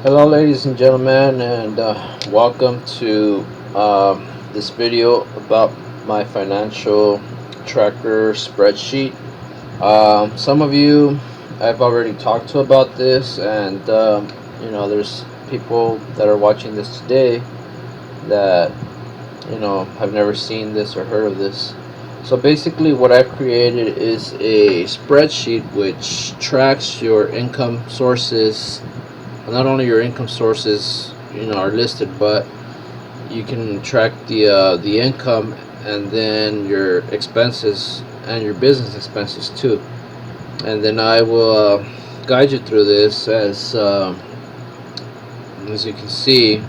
Hello, ladies and gentlemen, and welcome to this video about my financial tracker spreadsheet. Some of you I've already talked to about this, and there's people that are watching this today that have never seen this or heard of this. So basically, what I've created is a spreadsheet which tracks your income sources. Not only your income sources are listed, but you can track the income and then your expenses and your business expenses too. And then I will guide you through this as you can see.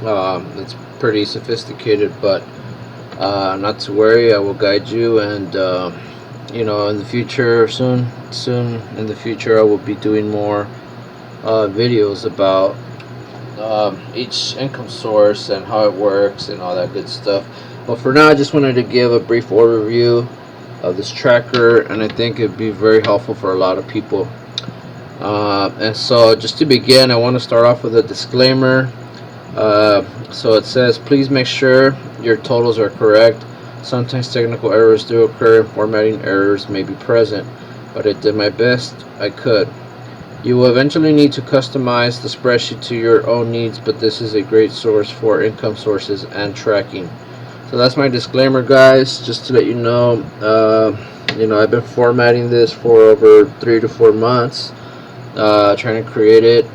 It's pretty sophisticated, but not to worry, I will guide you. And in the future, soon in the future, I will be doing more videos about each income source and how it works and all that good stuff. But for now, I just wanted to give a brief overview of this tracker, and I think it'd be very helpful for a lot of people. And so, just to begin, I want to start off with a disclaimer. So it says, please make sure your totals are correct. Sometimes technical errors do occur and formatting errors may be present, but I did my best I could. You will eventually need to customize the spreadsheet to your own needs, but this is a great source for income sources and tracking. So that's my disclaimer, guys, just to let you know. I've been formatting this for over 3 to 4 months, trying to create it,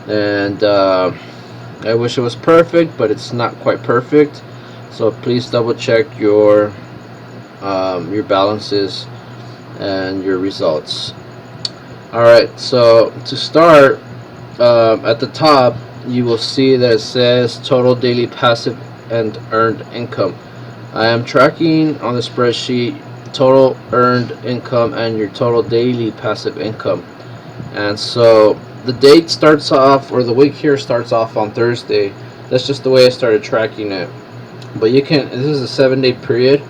and I wish it was perfect, but it's not quite perfect. So please double check your balances and your results. Alright, so to start, at the top you will see that it says total daily passive and earned income. I am tracking on the spreadsheet total earned income and your total daily passive income. And so the date starts off, or the week here starts off on Thursday. That's just the way I started tracking it. But this is a 7-day period,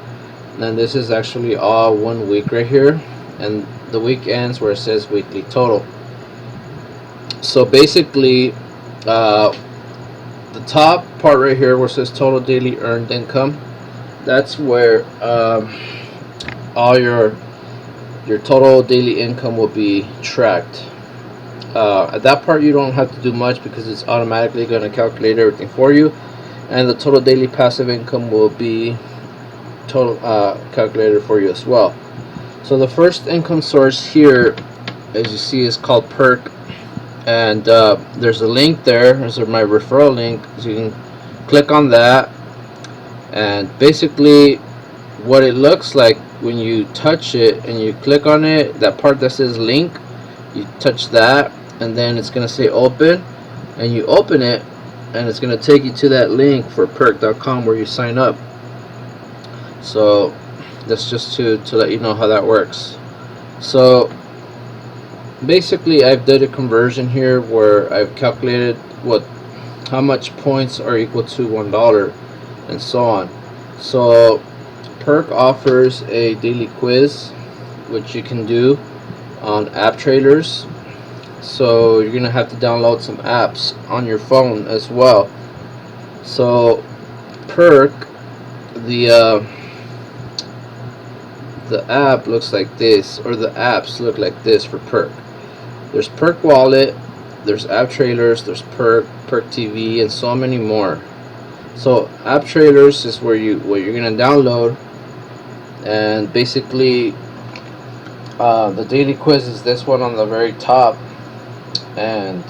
and this is actually all 1 week right here. And the week ends where it says weekly total. So basically, the top part right here where it says total daily earned income, that's where all your total daily income will be tracked. At that part, you don't have to do much because it's automatically going to calculate everything for you, and the total daily passive income will be calculated for you as well. So the first income source here, as you see, is called Perk, and there's a link there. There's my referral link, so you can click on that. And basically, what it looks like when you touch it and you click on it, that part that says link, you touch that, and then it's going to say open, and you open it, and it's going to take you to that link for perk.com where you sign up. So that's just to let you know how that works. So basically, I've did a conversion here where I've calculated how much points are equal to $1 and so on. So Perk offers a daily quiz which you can do on app trailers. So you're gonna have to download some apps on your phone as well. So Perk, the app looks like this, or the apps look like this for Perk. There's Perk Wallet, there's App Trailers, there's Perk TV, and so many more. So App Trailers is where you're gonna download, and basically the daily quiz is this one on the very top, and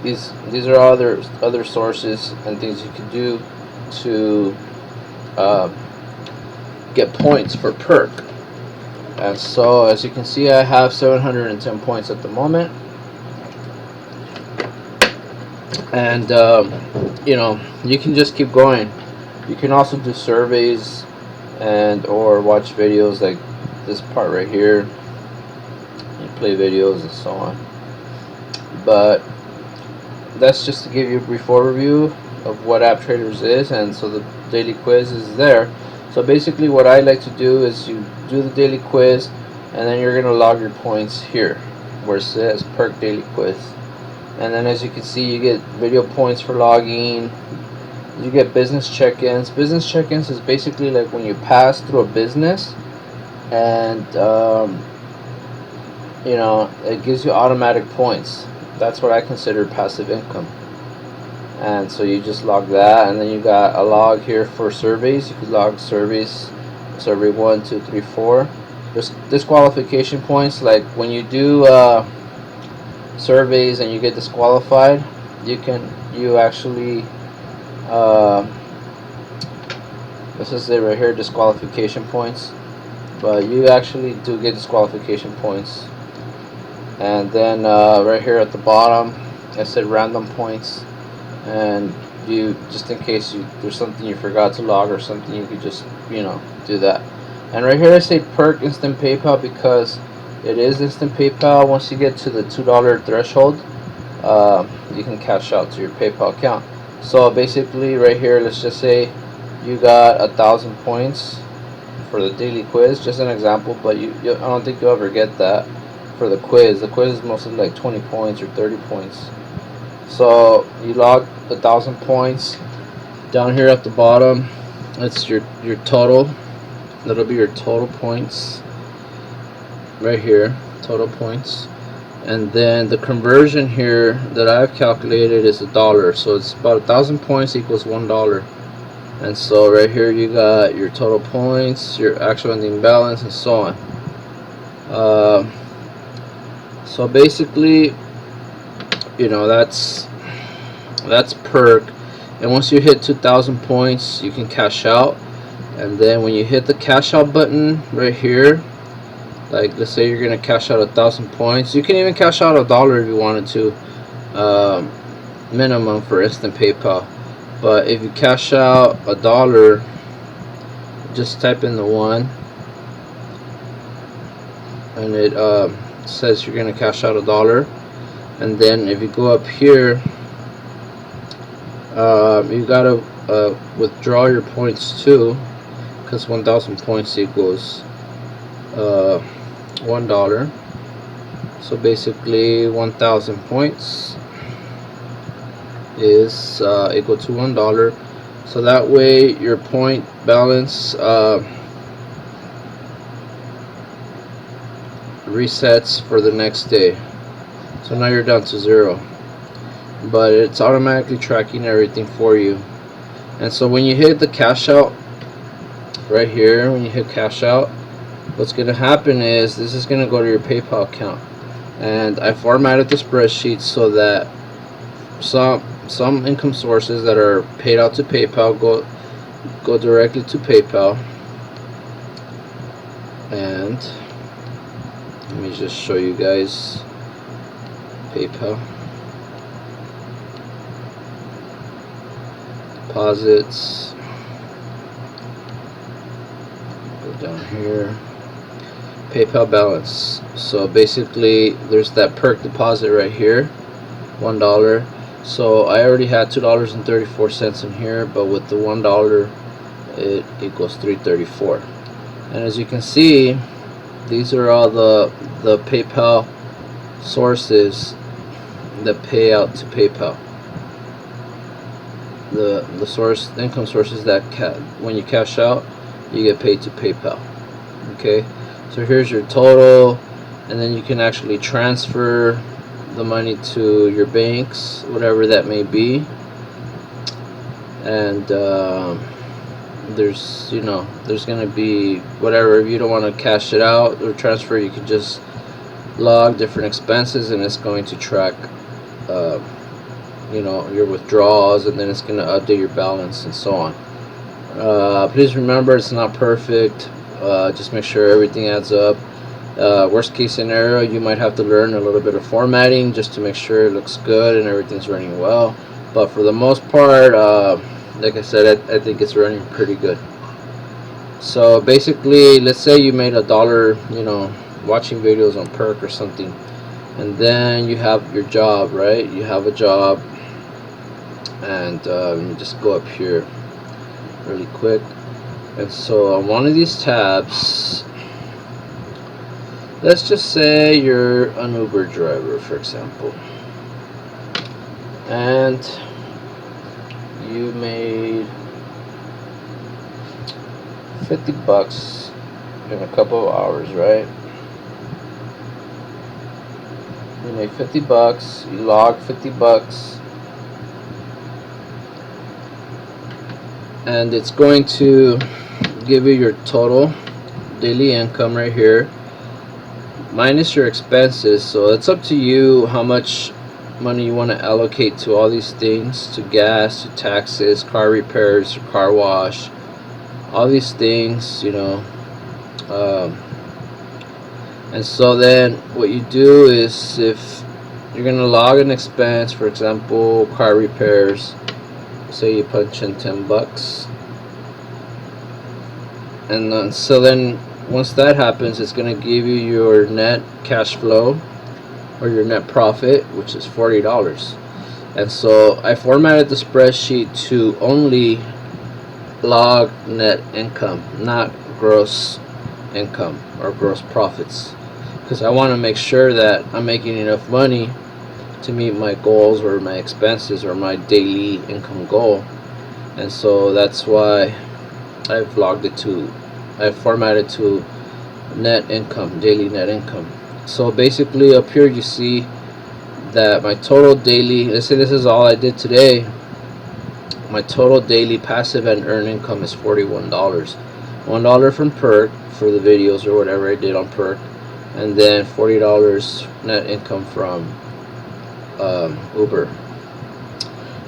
these are other sources and things you can do to get points for Perk. And so as you can see, I have 710 points at the moment, and you can just keep going. You can also do surveys and or watch videos like this part right here, you play videos and so on. But that's just to give you a brief overview of what App Traders is, and so the daily quiz is there. So basically what I like to do is you do the daily quiz, and then you're going to log your points here where it says Perk Daily Quiz. And then as you can see, you get video points for logging. You get business check-ins. Business check-ins is basically like when you pass through a business, and you know, it gives you automatic points. That's what I consider passive income. And so you just log that, and then you got a log here for surveys. You could log surveys, survey 1, 2, 3, 4. There's disqualification points, like when you do surveys and you get disqualified, you actually this is it right here, disqualification points. But you actually do get disqualification points. And then right here at the bottom, I said random points, and you, just in case there's something you forgot to log or something, you could just, you know, do that. And right here I say perk instant PayPal because it is instant PayPal. Once you get to the $2 threshold, you can cash out to your PayPal account. So basically right here, let's just say you got 1,000 points for the daily quiz, just an example, but I don't think you'll ever get that for the quiz. The quiz is mostly like 20 points or 30 points. So you log 1,000 points. Down here at the bottom, it's your total. That'll be your total points right here, total points. And then the conversion here that I've calculated is $1. So it's about 1,000 points equals $1. And so right here you got your total points, your actual ending balance, and so on. So basically, you know, that's perk. And once you hit 2,000 points, you can cash out. And then when you hit the cash out button right here, like let's say you're gonna cash out 1,000 points, you can even cash out $1 if you wanted to, minimum for instant PayPal. But if you cash out $1, just type in the 1, and it says you're gonna cash out $1. And then if you go up here, you gotta withdraw your points too, because 1,000 points equals $1. So basically 1,000 points is equal to $1. So that way your point balance resets for the next day. So now you're down to 0, but it's automatically tracking everything for you. And so when you hit the cash out right here, when you hit cash out, what's going to happen is this is going to go to your PayPal account. And I formatted the spreadsheet so that some income sources that are paid out to PayPal go directly to PayPal. And let me just show you guys PayPal deposits. Go down here, PayPal balance. So basically there's that perk deposit right here, $1. So I already had $2.34 in here, but with the $1 it equals $3.34. And as you can see, these are all the PayPal sources that pay out to PayPal. The income sources that when you cash out, you get paid to PayPal. Okay, so here's your total, and then you can actually transfer the money to your banks, whatever that may be. And there's gonna be whatever. If you don't want to cash it out or transfer, you can just log different expenses, and it's going to track your withdrawals, and then it's going to update your balance and so on. Please remember, it's not perfect. Just make sure everything adds up. Worst case scenario, you might have to learn a little bit of formatting just to make sure it looks good and everything's running well. But for the most part, like I said, I think it's running pretty good. So basically, let's say you made $1, watching videos on Perk or something, and then you have your job, right? You have a job, and just go up here really quick. And so on one of these tabs, let's just say you're an Uber driver, for example. and you made $50 in a couple of hours, right? You made $50, you log $50, and it's going to give you your total daily income right here minus your expenses. So it's up to you how much money you want to allocate to all these things, to gas, to taxes, car repairs, car wash, all these things, you know. And so then what you do is, if you're gonna log an expense, for example car repairs, say you punch in $10, and then so then once that happens, it's gonna give you your net cash flow or your net profit, which is $40. And so I formatted the spreadsheet to only log net income, not gross income or gross profits, because I want to make sure that I'm making enough money to meet my goals or my expenses or my daily income goal. And so that's why I've formatted to net income, daily net income. So basically up here you see that my total daily, let's say this is all I did today, my total daily passive and earned income is $41. $1 from Perk for the videos or whatever I did on Perk, and then $40 net income from Uber.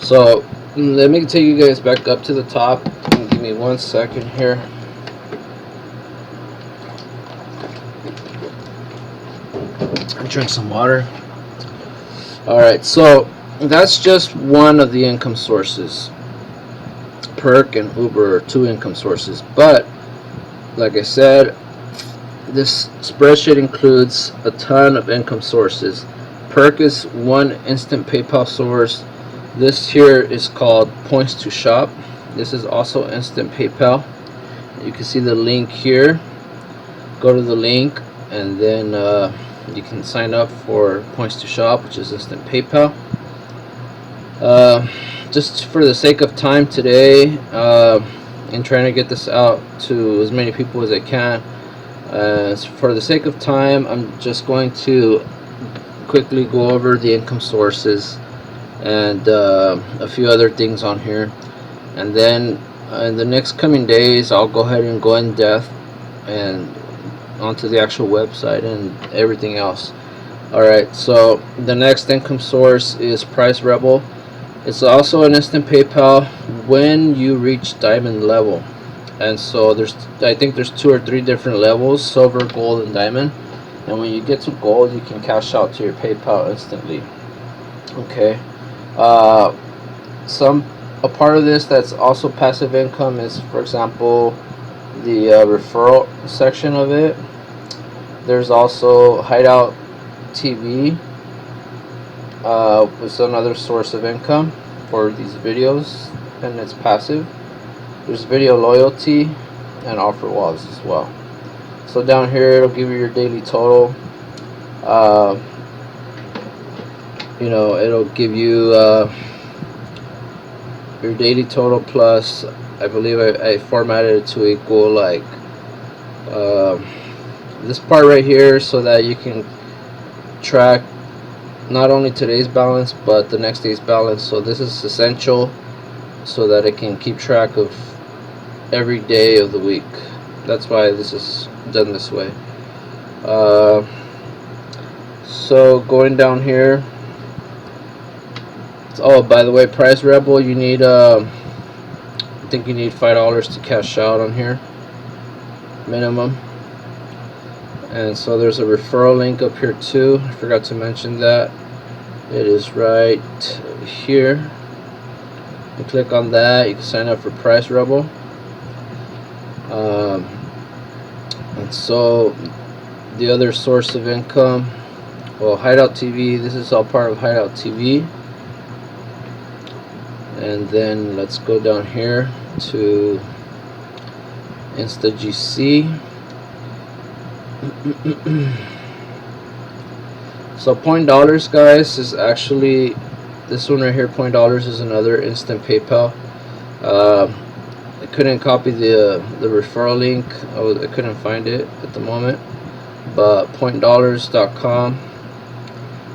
So let me take you guys back up to the top. Give me 1 second here. Drink some water. Alright, so that's just one of the income sources. Perk and Uber are two income sources, but like I said, this spreadsheet includes a ton of income sources. Perk is one instant PayPal source. This here is called Points to Shop. This is also instant PayPal. You can see the link here. Go to the link, and then you can sign up for Points to Shop, which is instant PayPal. Just for the sake of time today, and trying to get this out to as many people as I can, for the sake of time, I'm just going to quickly go over the income sources and a few other things on here, and then in the next coming days I'll go ahead and go in depth and onto the actual website and everything else. Alright, so the next income source is Price Rebel. It's also an instant PayPal when you reach diamond level. And so I think there's 2 or 3 different levels: silver, gold, and diamond. And when you get to gold, you can cash out to your PayPal instantly. Okay. A part of this that's also passive income is, for example, the referral section of it. There's also Hideout TV, is another source of income for these videos, and it's passive. There's video loyalty and offer walls as well. So down here it'll give you your daily total. You know, it'll give you your daily total plus, I believe I formatted it to equal like this part right here, so that you can track not only today's balance but the next day's balance. So this is essential so that it can keep track of every day of the week. That's why this is done this way. So going down here, oh, by the way, Price Rebel, you need I think you need $5 to cash out on here minimum. And so there's a referral link up here too. I forgot to mention that. It is right here. You click on that, you can sign up for Price Rebel. And so the other source of income, well, Hideout TV, this is all part of Hideout TV. And then let's go down here to InstaGC. So $0., guys, is actually This one right here, $0 is another instant PayPal. I couldn't copy the referral link. I couldn't find it at the moment, but $.com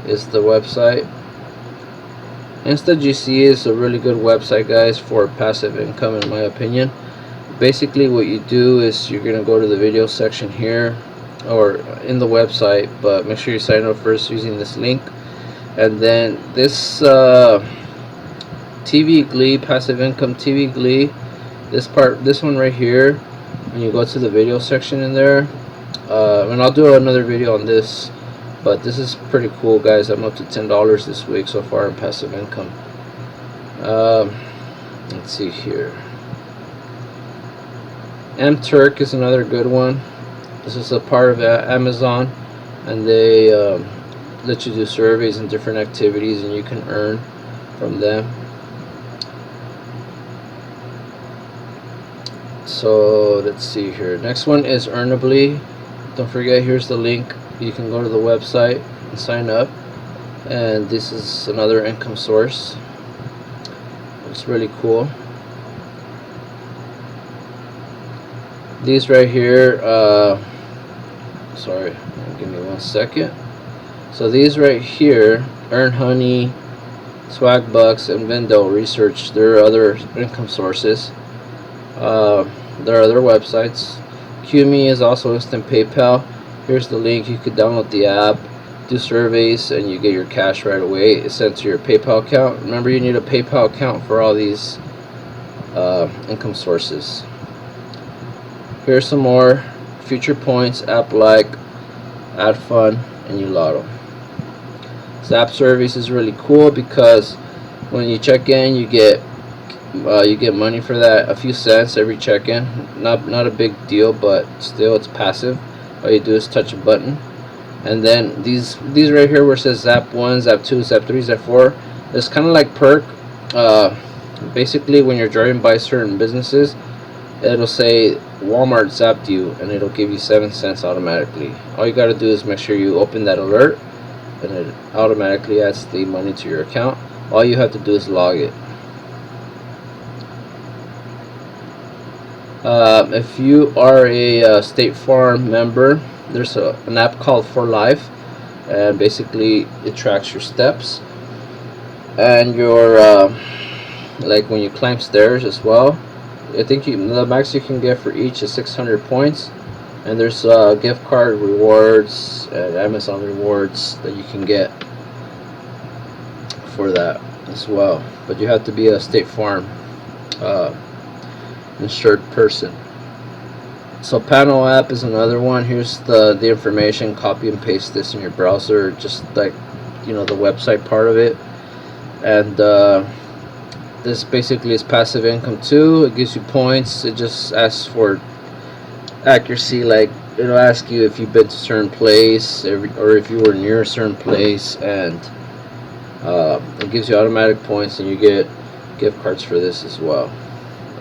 is the website. InstaGC is a really good website, guys, for passive income, in my opinion. Basically, what you do is you're gonna go to the video section here, or in the website, but make sure you sign up first using this link, and then this TV Glee, passive income TV Glee, this one right here, when you go to the video section in there, and I'll do another video on this, but this is pretty cool, guys. I'm up to $10 this week so far in passive income. Let's see here. MTurk is another good one. This is a part of Amazon, and they let you do surveys and different activities, and you can earn from them. So let's see here. Next one is Earnably. Don't forget, here's the link. You can go to the website and sign up, and this is another income source. It's really cool. These right here, sorry, give me 1 second. So these right here, Earn Honey, Swag Bucks, and Vendo Research, there are other income sources. There are other websites. QME is also instant PayPal. Here's the link. You could download the app, do surveys, and you get your cash right away. It's sent to your PayPal account. Remember, you need a PayPal account for all these income sources. Here's some more: Future Points, App Like, Add Fun, and Ulotto. Zap Service is really cool because when you check in, you get money for that, a few cents every check-in. Not a big deal, but still, it's passive. All you do is touch a button, and then these right here where it says Zap 1, Zap 2, Zap 3, Zap 4, it's kind of like perk. Basically, when you're driving by certain businesses, it'll say Walmart zapped you, and it'll give you 7 cents automatically. All you got to do is make sure you open that alert, and it automatically adds the money to your account. All you have to do is log it. If you are a State Farm member, there's an app called For Life, and basically it tracks your steps and your like when you climb stairs as well. I think the max you can get for each is 600 points, and there's gift card rewards and Amazon rewards that you can get for that as well. But you have to be a State Farm insured person. So Panel app is another one. Here's the information. Copy and paste this in your browser, just like the website part of it. And this basically is passive income too. It gives you points. It just asks for accuracy, like it'll ask you if you've been to a certain place or if you were near a certain place, and it gives you automatic points, and you get gift cards for this as well,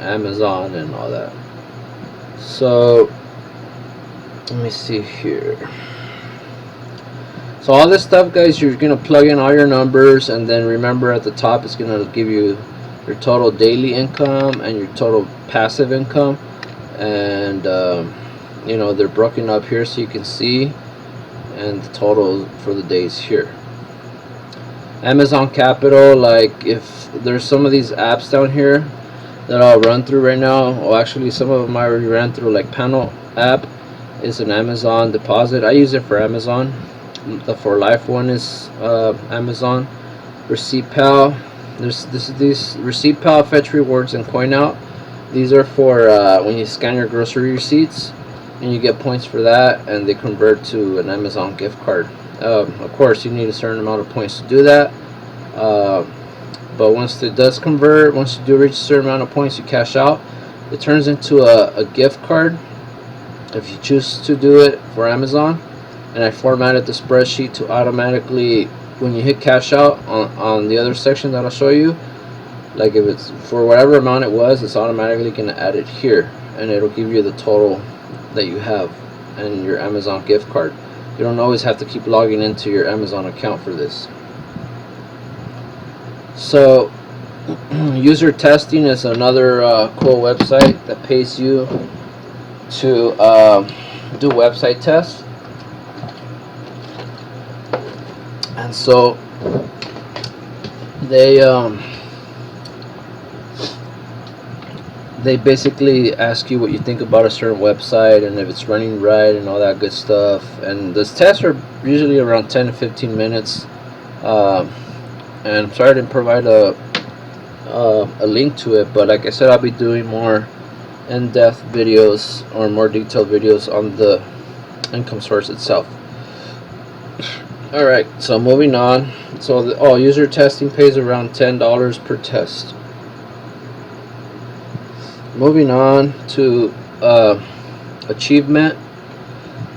Amazon and all that. So let me see here. So all this stuff, guys, you're gonna plug in all your numbers, and then remember at the top it's gonna give you your total daily income and your total passive income, and they're broken up here so you can see, and the total for the days here. Amazon Capital, like if there's some of these apps down here that I'll run through right now. Well, actually some of them I already ran through, like Panel app is an Amazon deposit. I use it for Amazon. The For Life one is Amazon. ReceiptPal, these ReceiptPal, Fetch Rewards, and Coin Out. These are for when you scan your grocery receipts, and you get points for that, and they convert to an Amazon gift card. Of course, you need a certain amount of points to do that. But once it does convert, once you do reach a certain amount of points, you cash out. It turns into a gift card if you choose to do it for Amazon. And I formatted the spreadsheet to automatically, when you hit cash out on the other section that I'll show you, like if it's for whatever amount it was, it's automatically going to add it here, and it'll give you the total that you have and your Amazon gift card. You don't always have to keep logging into your Amazon account for this. So user testing is another cool website that pays you to do website tests. And so they basically ask you what you think about a certain website and if it's running right and all that good stuff. And those tests are usually around 10 to 15 minutes. And I'm sorry I didn't provide a link to it, but like I said, I'll be doing more in-depth videos or more detailed videos on the income source itself. Alright, so moving on. So user testing pays around $10 per test. Moving on to Achievement.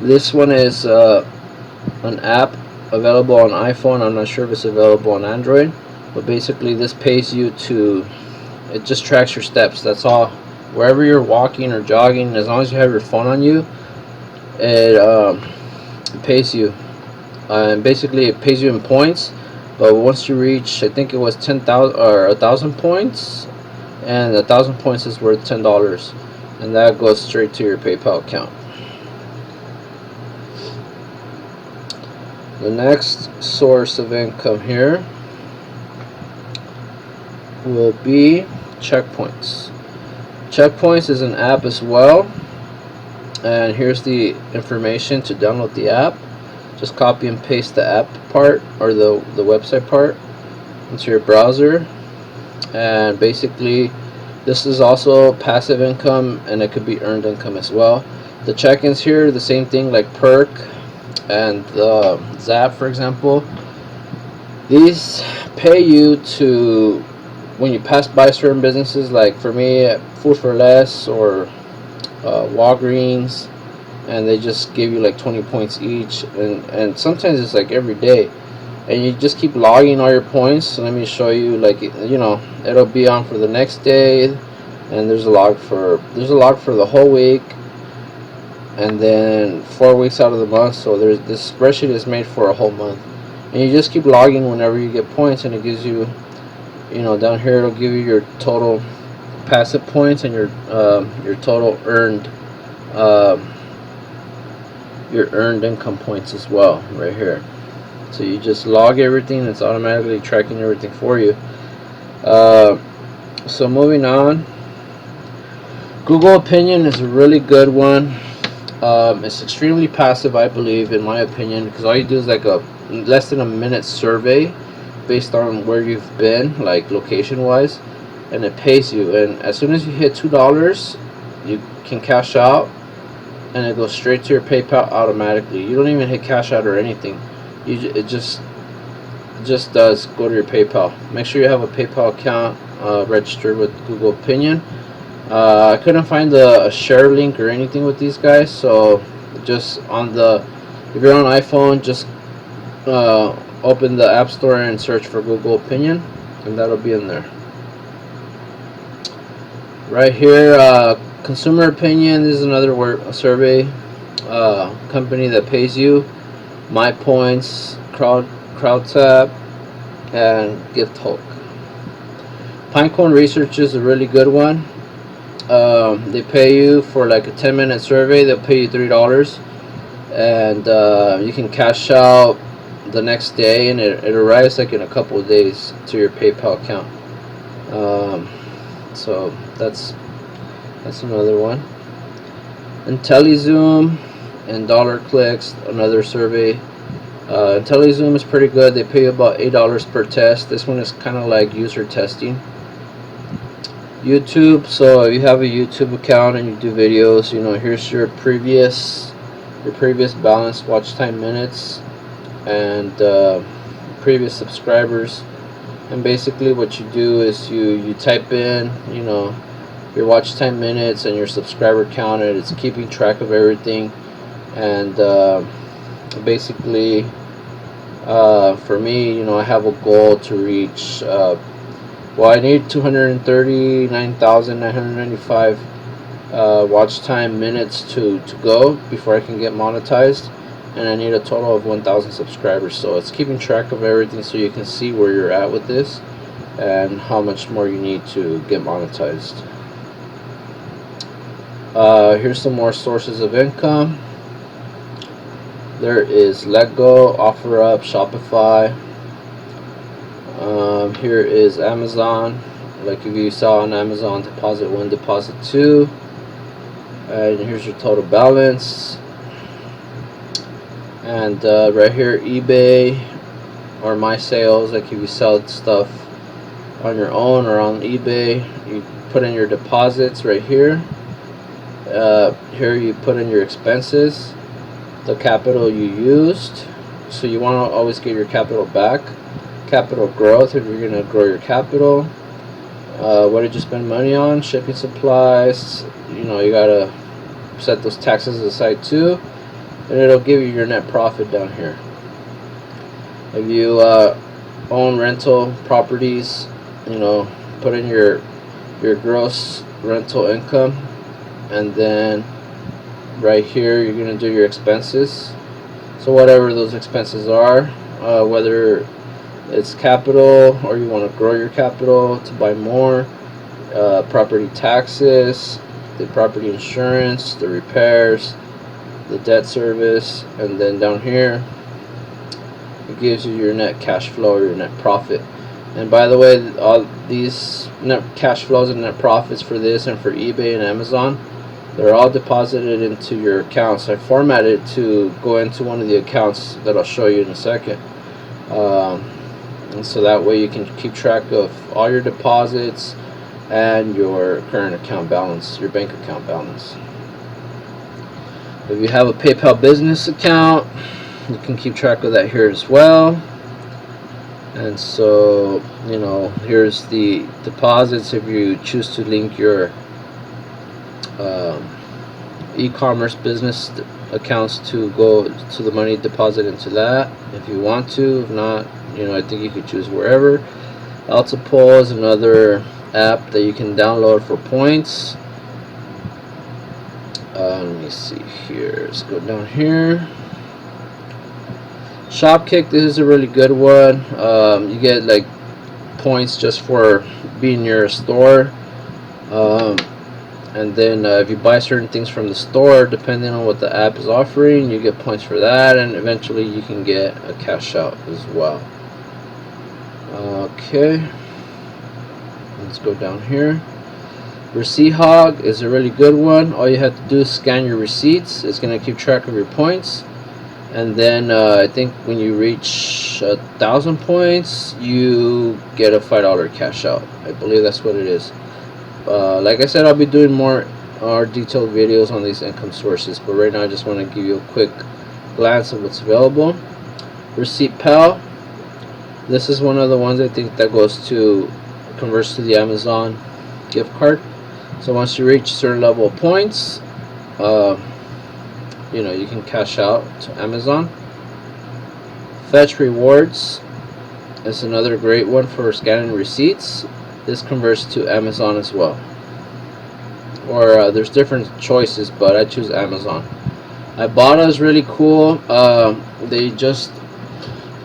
This one is an app available on iPhone. I'm not sure if it's available on Android, but basically this pays you to, it just tracks your steps. That's all. Wherever you're walking or jogging, as long as you have your phone on you, it pays you. And basically it pays you in points, but once you reach, I think it was 10,000 or 1,000 points, and 1,000 points is worth $10, and that goes straight to your PayPal account. The next source of income here will be Checkpoints. Checkpoints is an app as well, and here's the information to download the app. Just copy and paste the app part or the website part into your browser, and basically this is also passive income, and it could be earned income as well. The check-ins here are the same thing like Perk and Zap, for example. These pay you to, when you pass by certain businesses, like for me Food for Less or Walgreens, and they just give you like 20 points each, and sometimes it's like every day, and you just keep logging all your points. So let me show you, like, you know, it'll be on for the next day, and there's a log for the whole week, and then 4 weeks out of the month. So there's this spreadsheet is made for a whole month, and you just keep logging whenever you get points, and it gives you, you know, down here it'll give you your total passive points and your total earned your earned income points as well, right here. So you just log everything, it's automatically tracking everything for you. So moving on, Google Opinion is a really good one. It's extremely passive, I believe, in my opinion, because all you do is like a less than a minute survey based on where you've been, like location wise, and it pays you. And as soon as you hit $2, you can cash out, and it goes straight to your PayPal automatically. You don't even hit cash out or anything. It just does go to your PayPal. Make sure you have a PayPal account registered with Google Opinion. I couldn't find a share link or anything with these guys, so just if you're on iPhone, just open the App Store and search for Google Opinion, and that'll be in there. Right here, Consumer Opinion. This is another survey company that pays you. My Points, CrowdTap, and GiftHook. Pinecone Research is a really good one. They pay you for like a 10-minute survey. They'll pay you $3, and you can cash out the next day, and it arrives like in a couple of days to your PayPal account. So that's another one. IntelliZoom and DollarClicks, another survey. IntelliZoom is pretty good. They pay you about $8 per test. This one is kind of like user testing. YouTube. So if you have a YouTube account and you do videos, you know, here's your previous balance, watch time minutes, and previous subscribers. And basically what you do is you type in, you know, your watch time minutes and your subscriber count, and it's keeping track of everything. And basically for me, you know, I have a goal to reach I need 239,995 watch time minutes to go before I can get monetized, and I need a total of 1,000 subscribers. So it's keeping track of everything so you can see where you're at with this. and how much more you need to get monetized. Here's some more sources of income. There is Letgo, OfferUp, Shopify. Here is Amazon. Like if you saw on Amazon, deposit 1, deposit 2. And here's your total balance. And right here, eBay or My Sales. Like if you sell stuff on your own or on eBay, you put in your deposits right here. Here you put in your expenses, the capital you used. So you want to always get your capital back. Capital growth, if you're going to grow your capital. What did you spend money on? Shipping supplies. You know, you got to set those taxes aside too. And it'll give you your net profit down here. If you own rental properties, you know, put in your gross rental income, and then right here you're going to do your expenses. So whatever those expenses are, whether it's capital or you want to grow your capital to buy more, property taxes, the property insurance, the repairs, the debt service, and then down here it gives you your net cash flow or your net profit. And by the way, all these net cash flows and net profits for this and for eBay and Amazon, they're all deposited into your accounts. I formatted to go into one of the accounts that I'll show you in a second. And so that way you can keep track of all your deposits and your current account balance, your bank account balance. If you have a PayPal business account, you can keep track of that here as well. And so, you know, here's the deposits if you choose to link your e-commerce business accounts to go to the money deposit into that if you want to. If not, you know, I think you could choose wherever. Altapol is another app that you can download for points. Let me see here. Let's go down here. Shopkick, this is a really good one. You get like points just for being near a store. And then if you buy certain things from the store, depending on what the app is offering, you get points for that, and eventually you can get a cash out as well. Okay, let's go down here. Receipt Hog is a really good one. All you have to do is scan your receipts. It's going to keep track of your points. And then I think when you reach 1,000 points, you get a $5 cash out. I believe that's what it is. Like I said, I'll be doing more detailed videos on these income sources, but right now I just want to give you a quick glance of what's available. Receipt Pal. This is one of the ones I think that converts to the Amazon gift card. So once you reach a certain level of points, you know, you can cash out to Amazon. Fetch Rewards is another great one for scanning receipts. This converts to Amazon as well. Or there's different choices, but I choose Amazon. Ibotta is really cool. They just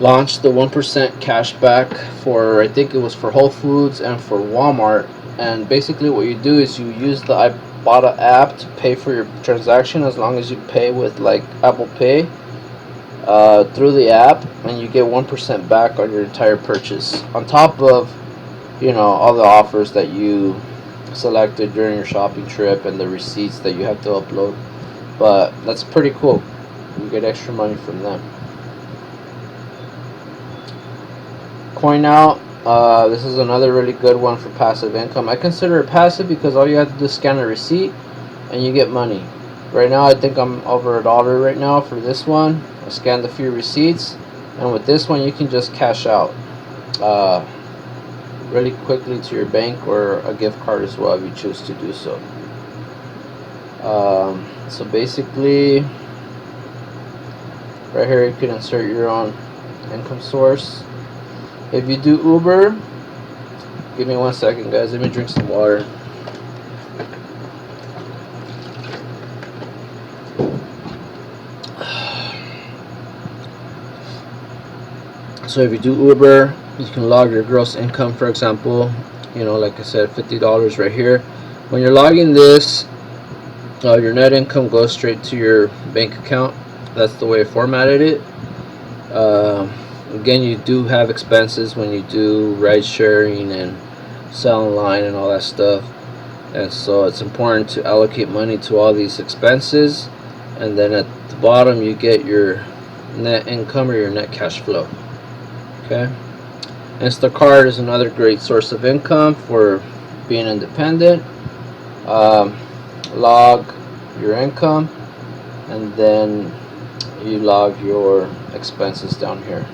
launched the 1% cashback for, I think it was for Whole Foods and for Walmart. And basically what you do is you use the Ibotta app to pay for your transaction, as long as you pay with like Apple Pay through the app, and you get 1% back on your entire purchase, on top of, you know, all the offers that you selected during your shopping trip and the receipts that you have to upload. But that's pretty cool. You get extra money from them. CoinOut. This is another really good one for passive income. I consider it passive because all you have to do is scan a receipt and you get money. Right now I think I'm over $1 right now for this one. I scanned a few receipts, and with this one you can just cash out really quickly to your bank or a gift card as well if you choose to do so. So basically right here you can insert your own income source. If you do Uber, give me 1 second guys, let me drink some water. So if you do Uber, You can log your gross income, for example, you know, like I said, $50 right here. When you're logging this, your net income goes straight to your bank account. That's the way I formatted it. Again, you do have expenses when you do ride sharing and sell online and all that stuff, and so it's important to allocate money to all these expenses, and then at the bottom you get your net income or your net cash flow. Okay. Instacart is another great source of income for being independent. Log your income, and then you log your expenses down here.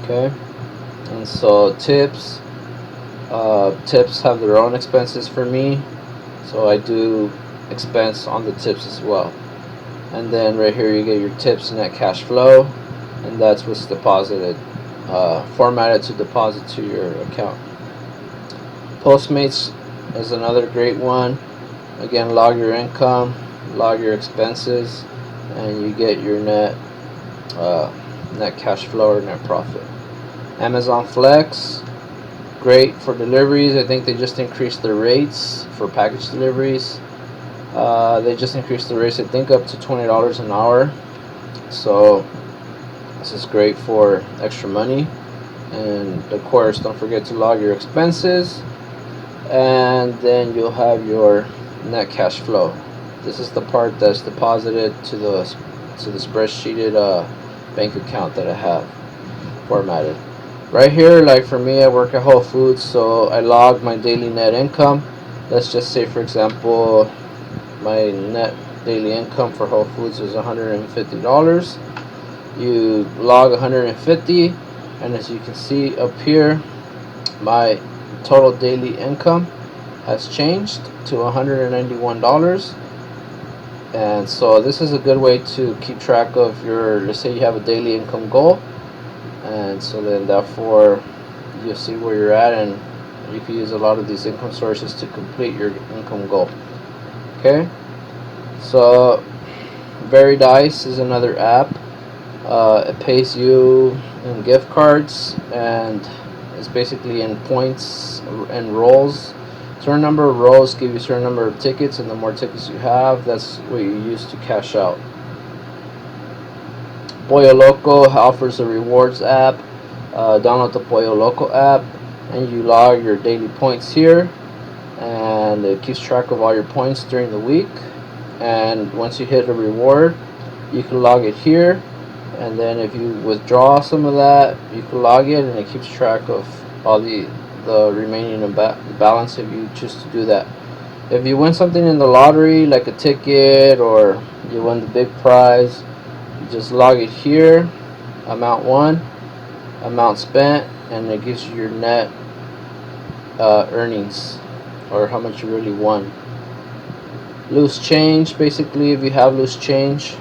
Okay. And so tips have their own expenses for me, so I do expense on the tips as well. And then right here you get your tips net cash flow, and that's what's deposited, formatted to deposit to your account. Postmates is another great one. Again, log your income, log your expenses, and you get your net cash flow or net profit. Amazon Flex, great for deliveries. I think they just increased their rates for package deliveries. They just increased the rates, I think, up to $20 an hour. So this is great for extra money. And of course, don't forget to log your expenses, and then you'll have your net cash flow. This is the part that's deposited to the spreadsheeted bank account that I have formatted. Right here, like for me, I work at Whole Foods, so I log my daily net income. Let's just say, for example, my net daily income for Whole Foods is $150. You log 150, and as you can see up here, my total daily income has changed to $191. And so this is a good way to keep track of your, let's say you have a daily income goal, and so then therefore you'll see where you're at, and you can use a lot of these income sources to complete your income goal. Okay, so Veridice is another app. It pays you in gift cards, and it's basically in points and rolls. Certain number of rolls give you a certain number of tickets, and the more tickets you have, that's what you use to cash out. Pollo Loco offers a rewards app. Download the Pollo Loco app, and you log your daily points here, and it keeps track of all your points during the week. And once you hit a reward, you can log it here, and then if you withdraw some of that, you can log it, and it keeps track of all the remaining balance if you choose to do that. If you win something in the lottery, like a ticket, or you win the big prize, you just log it here, amount won, amount spent, and it gives you your net earnings, or how much you really won. Loose change, basically, if you have loose change,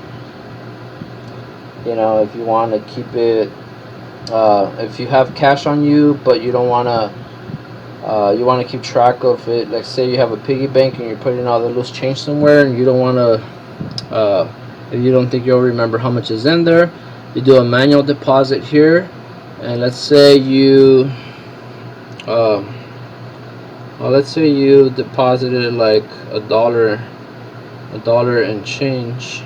you know, if you want to keep it, if you have cash on you but you don't want to, you want to keep track of it, like say you have a piggy bank and you're putting all the loose change somewhere, and you don't want to, if you don't think you'll remember how much is in there, you do a manual deposit here. And let's say you let's say you deposited like a dollar and change.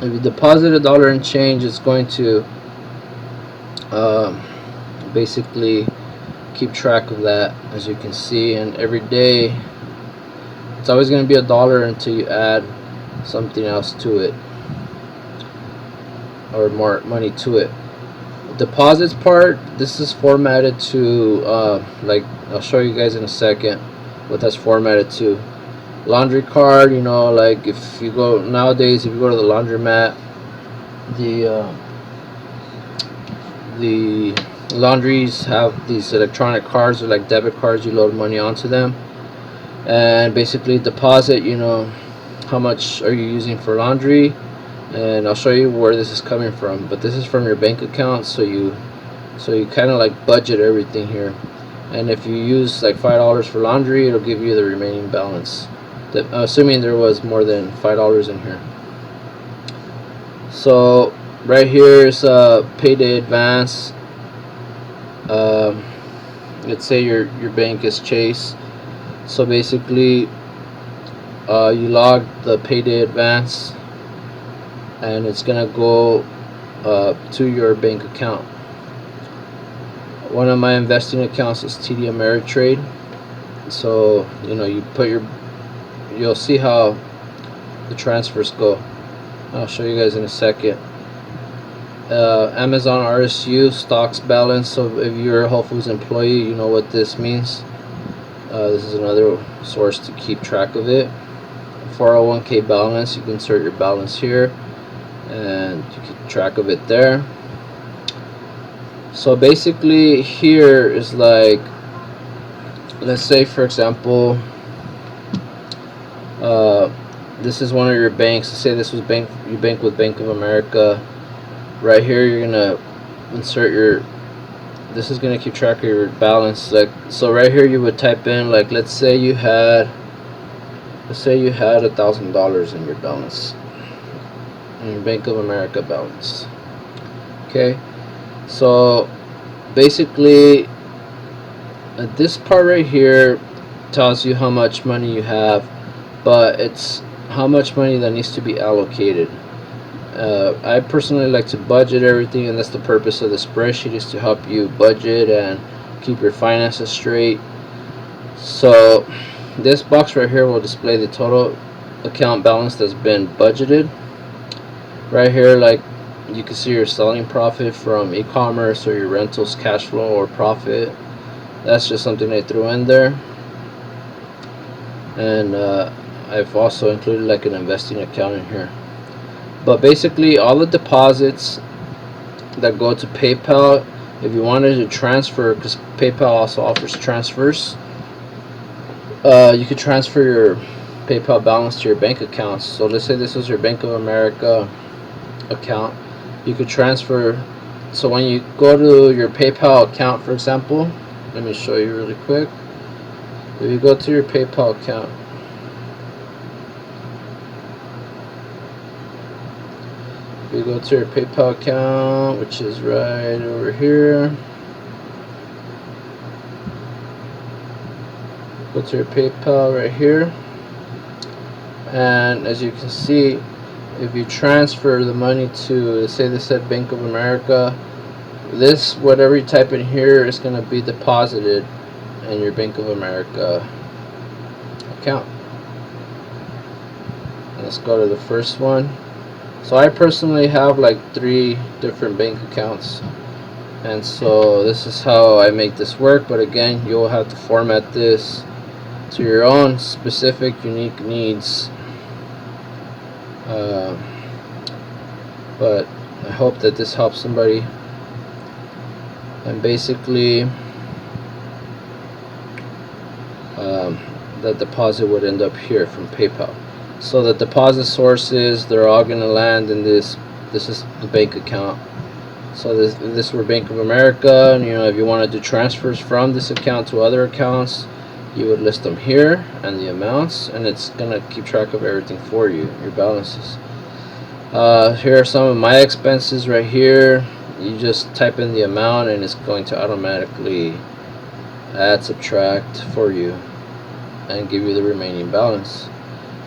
If you deposit a dollar and change, it's going to basically keep track of that, as you can see. And every day it's always going to be a dollar until you add something else to it, or more money to it. Deposits part, this is formatted to like I'll show you guys in a second what that's formatted to. Laundry card, you know, like if you go nowadays, if you go to the laundromat, the laundries have these electronic cards, or like debit cards. You load money onto them, and basically deposit, you know, how much are you using for laundry. And I'll show you where this is coming from, but this is from your bank account, so you kind of like budget everything here. And if you use like $5 for laundry, it'll give you the remaining balance, assuming there was more than $5 in here. So Right here is payday advance. Let's say your bank is Chase. So basically, you log the payday advance, and it's gonna go to your bank account. One of my investing accounts is TD Ameritrade. So you put you'll see how the transfers go. I'll show you guys in a second. Amazon RSU stocks balance. So if you're a Whole Foods employee, you know what this means. This is another source to keep track of it. 401k balance, you can insert your balance here and you keep track of it there. So basically here is like, let's say for example, this is one of your banks. Let's say this was you bank with Bank of America. Right here you're gonna insert this is gonna keep track of your balance. Like, so right here you would type in, like, let's say you had $1,000 in your balance, in your Bank of America balance. Okay, so basically this part right here tells you how much money you have, but it's how much money that needs to be allocated. I personally like to budget everything, and that's the purpose of the spreadsheet, is to help you budget and keep your finances straight. So this box right here will display the total account balance that's been budgeted. Right here, like, you can see your selling profit from e-commerce, or your rentals cash flow or profit. That's just something I threw in there. And I've also included like an investing account in here. But basically all the deposits that go to PayPal, if you wanted to transfer, because PayPal also offers transfers, you could transfer your PayPal balance to your bank accounts. So let's say this was your Bank of America account. You could transfer. So when you go to your PayPal account, for example, let me show you really quick. If you go to your PayPal account, you go to your PayPal account, which is right over here. Go to your PayPal right here, and as you can see, if you transfer the money to, say this said Bank of America, this, whatever you type in here, is going to be deposited in your Bank of America account. Let's go to the first one. So I personally have like 3 different bank accounts, and so this is how I make this work. But again, you'll have to format this to your own specific unique needs. But I hope that this helps somebody. And basically that deposit would end up here from PayPal. So the deposit sources, they're all going to land in this. This is the bank account. So if this were Bank of America, and if you want to do transfers from this account to other accounts, you would list them here and the amounts, and it's going to keep track of everything for you, your balances. Here are some of my expenses right here. You just type in the amount and it's going to automatically add, subtract for you and give you the remaining balance.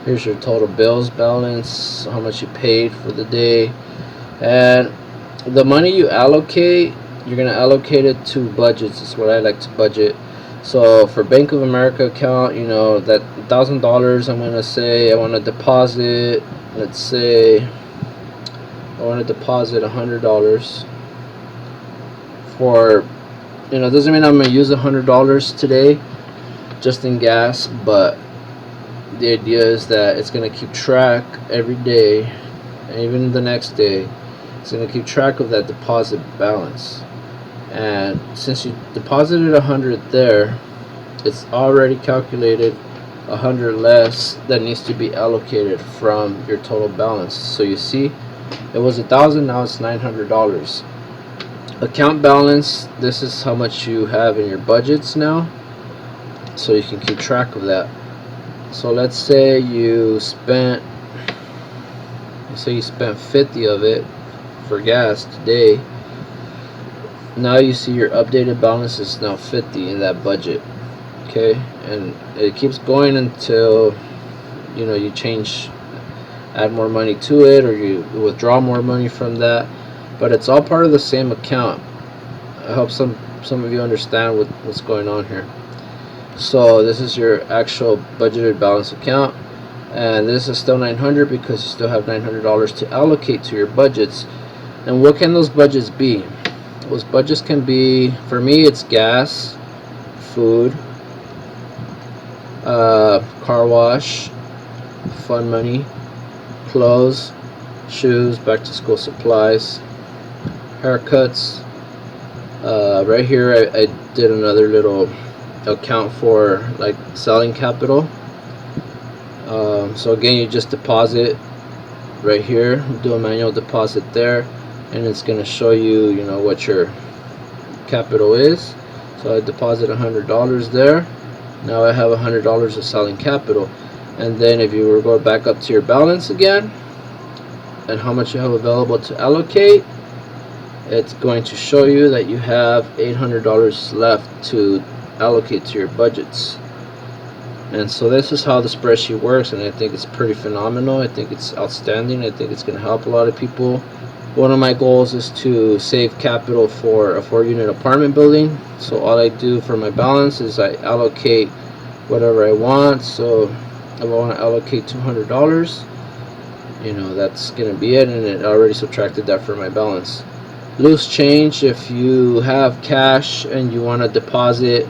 Here's your total bills balance, how much you paid for the day, and the money you allocate, you're going to allocate it to budgets. Is what I like to budget. So for Bank of America account, that $1,000, I'm going to say I want to deposit, let's say I want to deposit $100 for, doesn't mean I'm going to use $100 today just in gas, but the idea is that it's going to keep track every day, and even the next day, it's going to keep track of that deposit balance. And since you deposited 100 there, it's already calculated 100 less that needs to be allocated from your total balance. So you see, it was $1,000, now it's $900. Account balance, this is how much you have in your budgets now, so you can keep track of that. So let's say you spent 50 of it for gas today. Now you see your updated balance is now 50 in that budget. Okay, and it keeps going until you change, add more money to it, or you withdraw more money from that. But it's all part of the same account. I hope some of you understand what's going on here. So this is your actual budgeted balance account, and this is still 900 because you still have $900 to allocate to your budgets. And what can those budgets be? Those budgets can be, for me, it's gas, food, car wash, fun money, clothes, shoes, back to school supplies, haircuts. Right here I did another little account for like selling capital. So again, you just deposit right here, do a manual deposit there, and it's going to show you what your capital is. So I deposit $100 there. Now I have $100 of selling capital. And then if you were going back up to your balance again and how much you have available to allocate, it's going to show you that you have $800 left to allocate to your budgets. And so this is how the spreadsheet works, and I think it's pretty phenomenal. I think it's outstanding. I think it's going to help a lot of people. One of my goals is to save capital for a 4-unit apartment building. So all I do for my balance is I allocate whatever I want. So if I want to allocate $200, that's going to be it, and it already subtracted that for my balance. Loose change, if you have cash and you want to deposit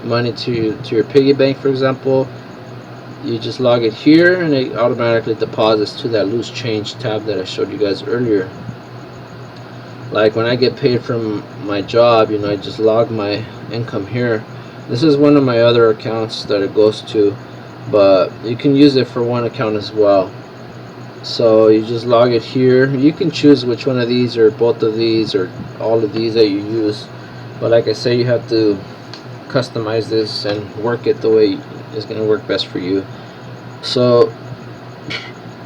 money to your piggy bank, for example, you just log it here and it automatically deposits to that loose change tab that I showed you guys earlier. Like when I get paid from my job, I just log my income here. This is one of my other accounts that it goes to, but you can use it for one account as well. So you just log it here. You can choose which one of these, or both of these, or all of these that you use, but like I say, you have to customize this and work it the way is going to work best for you. So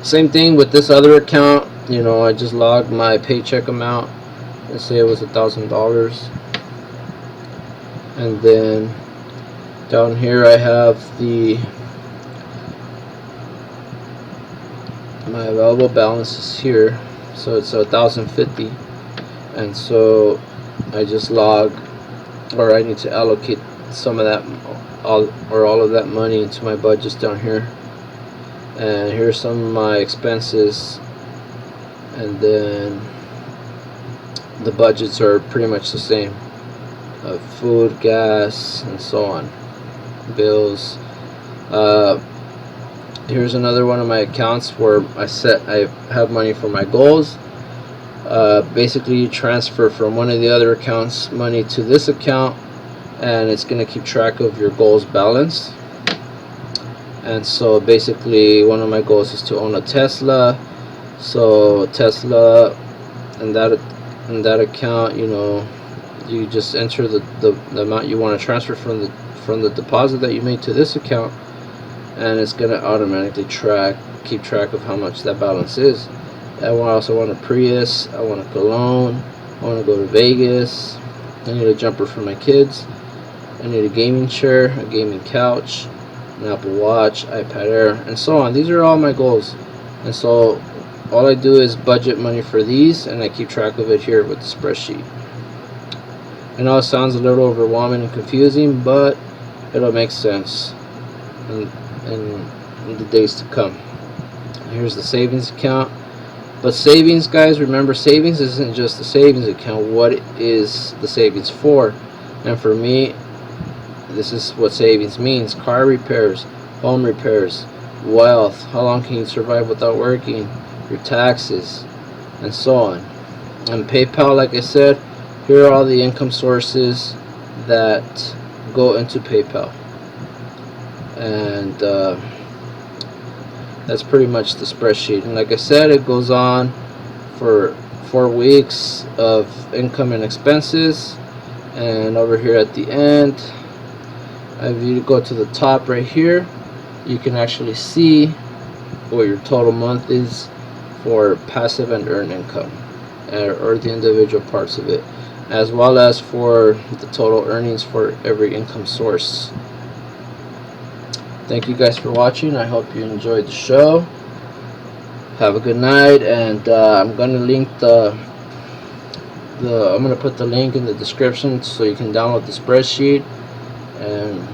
same thing with this other account. I just logged my paycheck amount. Let's say it was $1,000, and then down here I have my available balance is here, so it's 1,050, and so I just log, or I need to allocate some of that, all of that money into my budgets down here. And here's some of my expenses, and then the budgets are pretty much the same, food, gas, and so on, bills. Here's another one of my accounts where I have money for my goals. Basically, you transfer from one of the other accounts money to this account, and it's going to keep track of your goals balance. And so basically, one of my goals is to own a Tesla. So Tesla, and that account, you just enter the amount you want to transfer from the deposit that you made to this account, and it's going to automatically keep track of how much that balance is. I also want a Prius, I want a cologne, I want to go to Vegas, I need a jumper for my kids, I need a gaming chair, a gaming couch, an Apple Watch, iPad Air, and so on. These are all my goals, and so all I do is budget money for these, and I keep track of it here with the spreadsheet. I know it sounds a little overwhelming and confusing, but it'll make sense in the days to come. Here's the savings account. But savings, guys, remember, savings isn't just a savings account. What is the savings for? And for me, this is what savings means: car repairs, home repairs, wealth, how long can you survive without working, your taxes, and so on. And PayPal, like I said, here are all the income sources that go into PayPal. And that's pretty much the spreadsheet. And like I said, it goes on for 4 weeks of income and expenses. And over here at the end, if you go to the top right here, you can actually see what your total month is for passive and earned income. or the individual parts of it, as well as for the total earnings for every income source. Thank you guys for watching. I hope you enjoyed the show. Have a good night, and I'm gonna I'm gonna put the link in the description so you can download the spreadsheet, and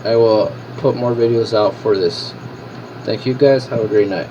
I will put more videos out for this. Thank you guys. Have a great night.